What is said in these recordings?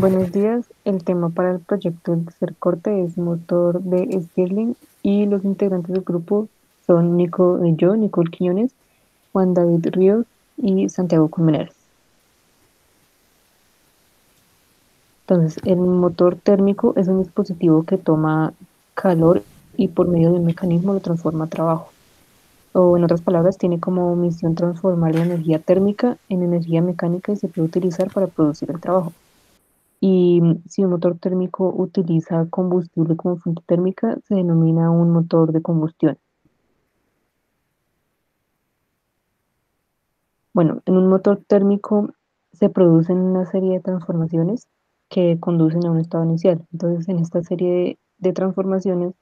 Buenos días. El tema para el proyecto del tercer corte es motor de Stirling y los integrantes del grupo son yo, Nicole Quiñones, Juan David Ríos y Santiago Colmenares. Entonces, el motor térmico es un dispositivo que toma calor y por medio de un mecanismo lo transforma a trabajo. O en otras palabras, tiene como misión transformar la energía térmica en energía mecánica y se puede utilizar para producir el trabajo. Y si un motor térmico utiliza combustible como fuente térmica, se denomina un motor de combustión. Bueno, en un motor térmico se producen una serie de transformaciones que conducen a un estado inicial. Entonces, en esta serie de transformaciones,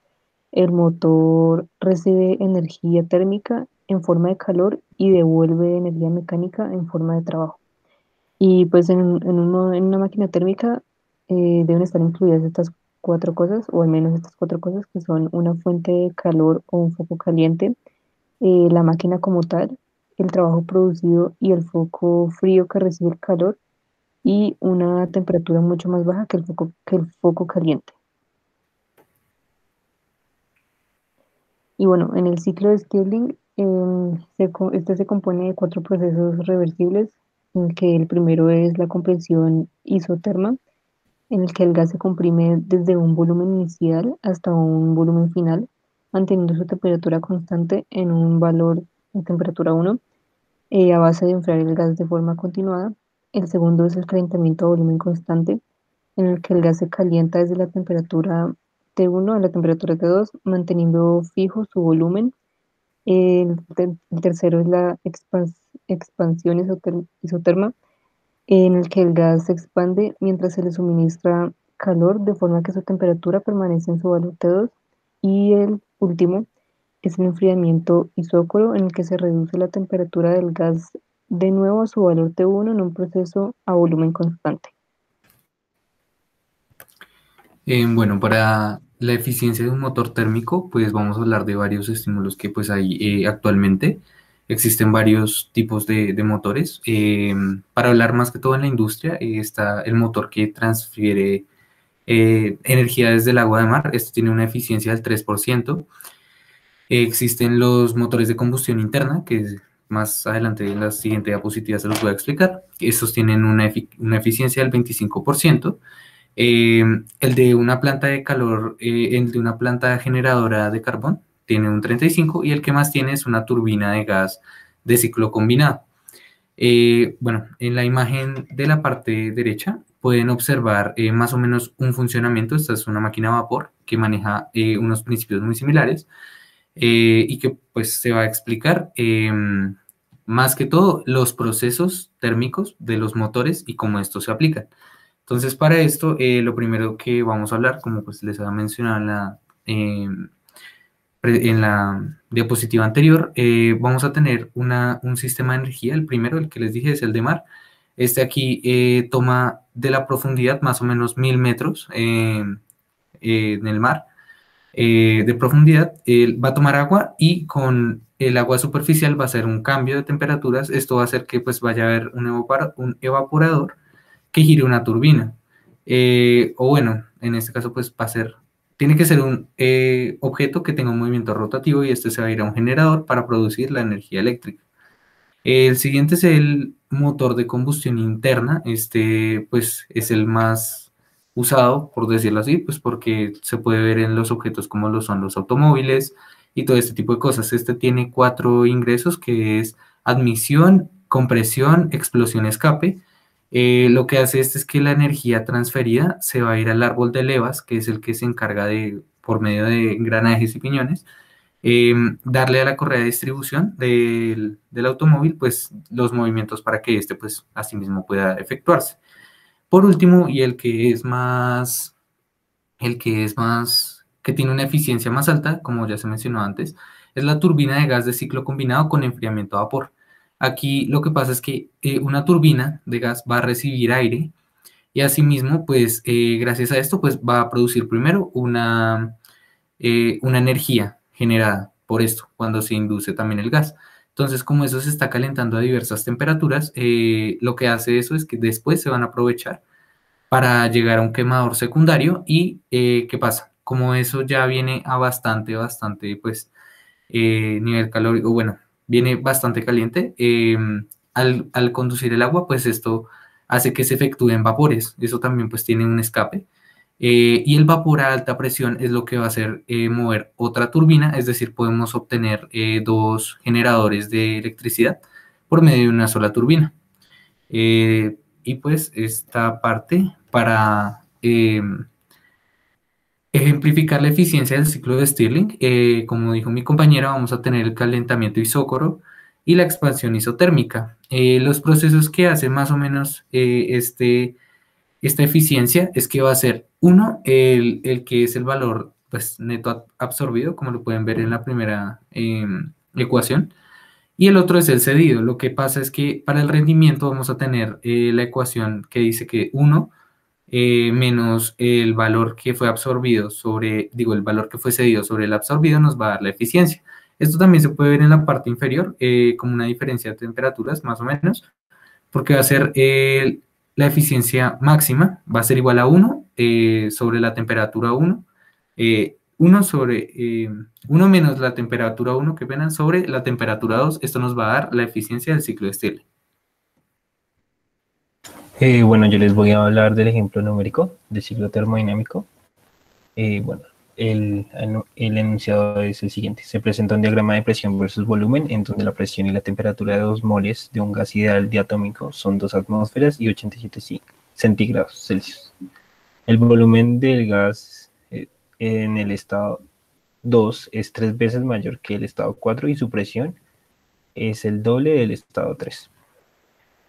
el motor recibe energía térmica en forma de calor y devuelve energía mecánica en forma de trabajo. Y pues en una máquina térmica deben estar incluidas estas cuatro cosas, o al menos estas cuatro cosas, que son una fuente de calor o un foco caliente, la máquina como tal, el trabajo producido y el foco frío que recibe el calor, y una temperatura mucho más baja que el foco caliente. Y bueno, en el ciclo de Stirling, este se compone de cuatro procesos reversibles, en que el primero es la compresión isoterma, en el que el gas se comprime desde un volumen inicial hasta un volumen final, manteniendo su temperatura constante en un valor de temperatura 1, a base de enfriar el gas de forma continuada. El segundo es el calentamiento a volumen constante, en el que el gas se calienta desde la temperatura T1 a la temperatura T2, manteniendo fijo su volumen. El tercero es la expansión isoterma, en el que el gas se expande mientras se le suministra calor de forma que su temperatura permanece en su valor T2. Y el último es el enfriamiento isócoro, en el que se reduce la temperatura del gas de nuevo a su valor T1 en un proceso a volumen constante. Bueno, para la eficiencia de un motor térmico, pues vamos a hablar de varios estímulos que pues hay actualmente. Existen varios tipos de motores. Para hablar más que todo en la industria, está el motor que transfiere energía desde el agua de mar. Este tiene una eficiencia del 3%. Existen los motores de combustión interna, que más adelante en la siguiente diapositiva se los voy a explicar. Estos tienen una eficiencia del 25%. El de una planta de calor, el de una planta generadora de carbón, tiene un 35%, y el que más tiene es una turbina de gas de ciclo combinado. Bueno, en la imagen de la parte derecha pueden observar más o menos un funcionamiento. Esta es una máquina a vapor que maneja unos principios muy similares, y que pues se va a explicar más que todo los procesos térmicos de los motores y cómo estos se aplican. Entonces, para esto, lo primero que vamos a hablar, como pues les había mencionado en la diapositiva anterior, vamos a tener un sistema de energía. El primero, el que les dije, es el de mar. Este aquí toma de la profundidad más o menos 1000 metros en el mar de profundidad. Va a tomar agua y con el agua superficial va a hacer un cambio de temperaturas. Esto va a hacer que pues vaya a haber un evaporador que gire una turbina. O bueno, en este caso pues va a ser, tiene que ser un objeto que tenga un movimiento rotativo, y este se va a ir a un generador para producir la energía eléctrica. El siguiente es el motor de combustión interna. Este pues es el más usado, por decirlo así, pues porque se puede ver en los objetos como lo son los automóviles y todo este tipo de cosas. Este tiene cuatro ingresos, que es admisión, compresión, explosión, escape. Lo que hace este es que la energía transferida se va a ir al árbol de levas, que es el que se encarga de, por medio de engranajes y piñones, darle a la correa de distribución del automóvil, pues los movimientos para que éste, pues, asimismo pueda efectuarse. Por último, y que tiene una eficiencia más alta, como ya se mencionó antes, es la turbina de gas de ciclo combinado con enfriamiento a vapor. Aquí lo que pasa es que una turbina de gas va a recibir aire, y asimismo, pues, gracias a esto, pues va a producir primero una energía generada por esto, cuando se induce también el gas. Entonces, como eso se está calentando a diversas temperaturas, lo que hace eso es que después se van a aprovechar para llegar a un quemador secundario. ¿Y qué pasa? Como eso ya viene a bastante, pues, nivel calórico, bueno, viene bastante caliente, al conducir el agua, pues esto hace que se efectúen vapores. Eso también pues tiene un escape. Y el vapor a alta presión es lo que va a hacer mover otra turbina, es decir, podemos obtener dos generadores de electricidad por medio de una sola turbina. Y pues esta parte para ejemplificar la eficiencia del ciclo de Stirling, como dijo mi compañera, vamos a tener el calentamiento isócoro y la expansión isotérmica. Los procesos que hace más o menos esta eficiencia es que va a ser uno, el que es el valor pues, neto absorbido, como lo pueden ver en la primera ecuación, y el otro es el cedido. Lo que pasa es que para el rendimiento vamos a tener la ecuación que dice que uno menos el valor que fue absorbido sobre, digo, el valor que fue cedido sobre el absorbido nos va a dar la eficiencia. Esto también se puede ver en la parte inferior como una diferencia de temperaturas, más o menos, porque va a ser la eficiencia máxima, va a ser igual a uno sobre la temperatura 1, 1 sobre 1 menos la temperatura 1, que pena, sobre la temperatura 2. Esto nos va a dar la eficiencia del ciclo de Stirling. Bueno, yo les voy a hablar del ejemplo numérico del ciclo termodinámico. Bueno, el enunciado es el siguiente. Se presenta un diagrama de presión versus volumen en donde la presión y la temperatura de 2 moles de un gas ideal diatómico son 2 atmósferas y 87 centígrados Celsius. El volumen del gas en el estado 2 es 3 veces mayor que el estado 4 y su presión es el doble del estado 3.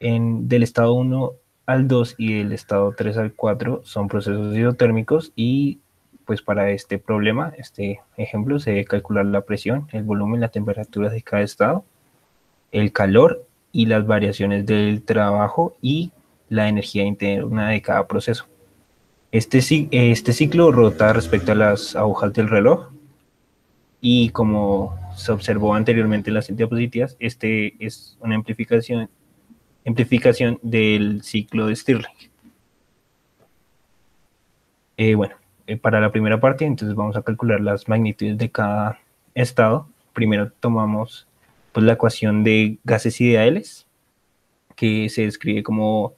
Del estado 1 al 2 y del estado 3 al 4 son procesos isotérmicos y pues para este problema, este ejemplo, se debe calcular la presión, el volumen, la temperatura de cada estado, el calor y las variaciones del trabajo y la energía interna de cada proceso. Este ciclo rota respecto a las agujas del reloj y como se observó anteriormente en las diapositivas, este es una amplificación del ciclo de Stirling. Bueno, para la primera parte, entonces vamos a calcular las magnitudes de cada estado. Primero tomamos pues, la ecuación de gases ideales, que se describe como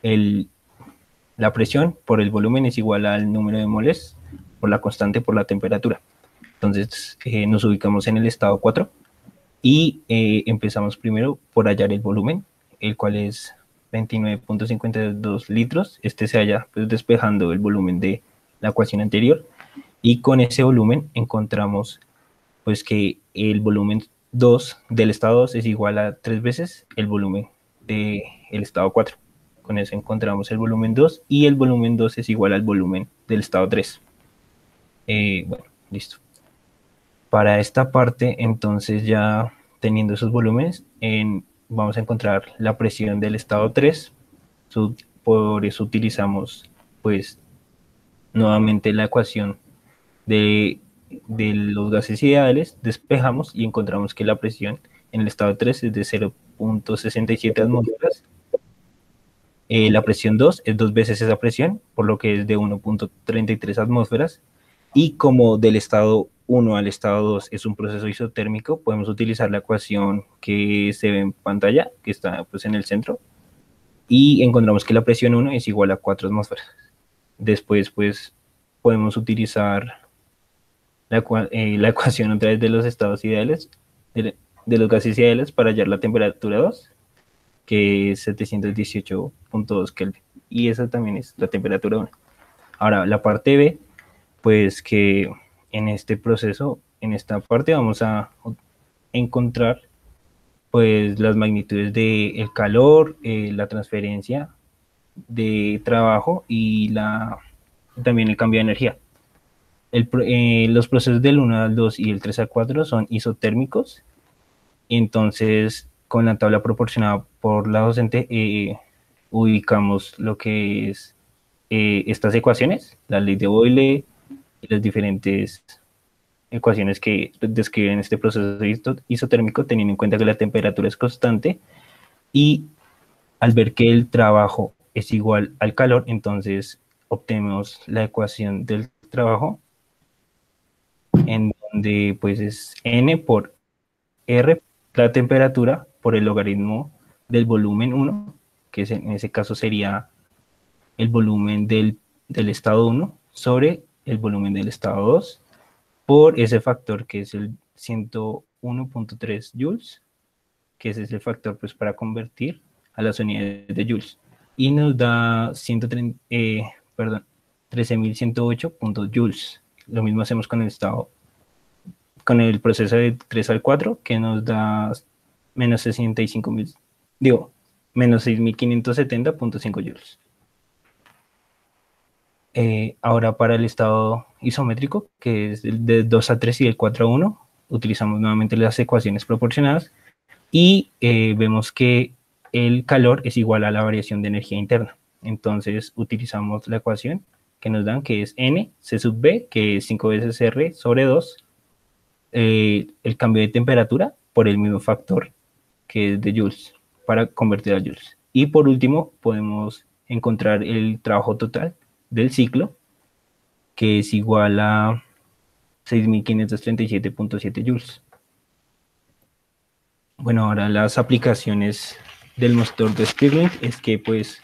la presión por el volumen es igual al número de moles por la constante por la temperatura. Entonces nos ubicamos en el estado 4 y empezamos primero por hallar el volumen, el cual es 29.52 litros. Este se halla pues, despejando el volumen de la ecuación anterior y con ese volumen encontramos pues que el volumen 2 del estado 2 es igual a 3 veces el volumen del estado 4. Con eso encontramos el volumen 2 y el volumen 2 es igual al volumen del estado 3. Bueno, listo. Para esta parte, entonces ya teniendo esos volúmenes, vamos a encontrar la presión del estado 3. Por eso utilizamos pues nuevamente la ecuación de los gases ideales, despejamos y encontramos que la presión en el estado 3 es de 0.67 atmósferas. La presión 2 es 2 veces esa presión, por lo que es de 1.33 atmósferas. Y como del estado 1 al estado 2 es un proceso isotérmico, podemos utilizar la ecuación que se ve en pantalla, que está pues, en el centro, y encontramos que la presión 1 es igual a 4 atmósferas. Después, pues, podemos utilizar la ecuación otra vez de los estados ideales, de los gases ideales para hallar la temperatura 2, que es 718.2 Kelvin. Y esa también es la temperatura 1. Ahora, la parte B, pues que en este proceso, en esta parte vamos a encontrar pues las magnitudes del calor, la transferencia de trabajo y también el cambio de energía. Los procesos del 1 al 2 y el 3 al 4 son isotérmicos. Entonces, con la tabla proporcionada por la docente, ubicamos lo que es estas ecuaciones, la ley de Boyle y las diferentes ecuaciones que describen este proceso isotérmico, teniendo en cuenta que la temperatura es constante y al ver que el trabajo es igual al calor, entonces obtenemos la ecuación del trabajo, en donde pues es N por R, la temperatura, por el logaritmo del volumen 1, que en ese caso sería el volumen del estado 1 sobre el volumen del estado 2, por ese factor que es el 101.3 joules, que ese es el factor pues para convertir a las unidades de joules. Y nos da 13.108 joules. Lo mismo hacemos con el estado, con el proceso de 3 al 4, que nos da menos 65.000, digo, menos 6.570.5 joules. Ahora para el estado isométrico, que es de 2 a 3 y del 4 a 1, utilizamos nuevamente las ecuaciones proporcionadas y vemos que el calor es igual a la variación de energía interna. Entonces utilizamos la ecuación que nos dan, que es N C sub B, que es 5 veces R sobre 2, el cambio de temperatura por el mismo factor que es de joules, para convertir a joules. Y por último podemos encontrar el trabajo total del ciclo, que es igual a 6.537.7 joules. Bueno, ahora las aplicaciones del motor de Stirling es que pues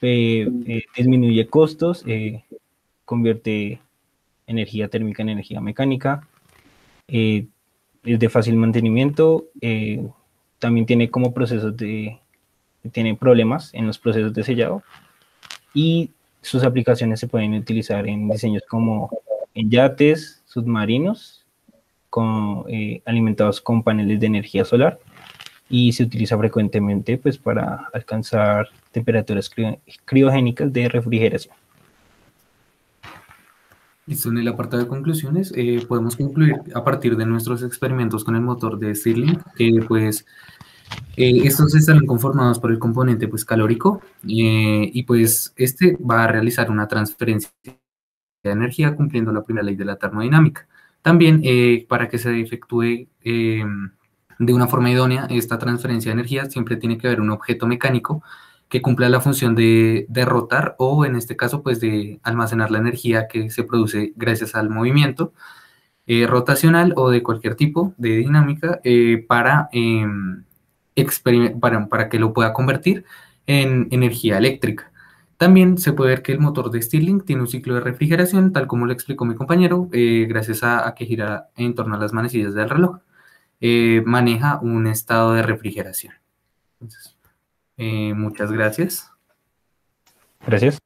disminuye costos, convierte energía térmica en energía mecánica, es de fácil mantenimiento, también tiene como tiene problemas en los procesos de sellado, y sus aplicaciones se pueden utilizar en diseños como en yates, submarinos, alimentados con paneles de energía solar, y se utiliza frecuentemente pues para alcanzar temperaturas criogénicas de refrigeración. Listo, en el apartado de conclusiones podemos concluir a partir de nuestros experimentos con el motor de Stirling que pues estos estarán conformados por el componente pues calórico y pues este va a realizar una transferencia de energía cumpliendo la primera ley de la termodinámica. También para que se efectúe de una forma idónea esta transferencia de energía siempre tiene que haber un objeto mecánico que cumpla la función de rotar o en este caso pues de almacenar la energía que se produce gracias al movimiento rotacional o de cualquier tipo de dinámica para que lo pueda convertir en energía eléctrica. También se puede ver que el motor de Stirling tiene un ciclo de refrigeración, tal como lo explicó mi compañero, gracias a que gira en torno a las manecillas del reloj. Maneja un estado de refrigeración. Entonces, muchas gracias. Gracias.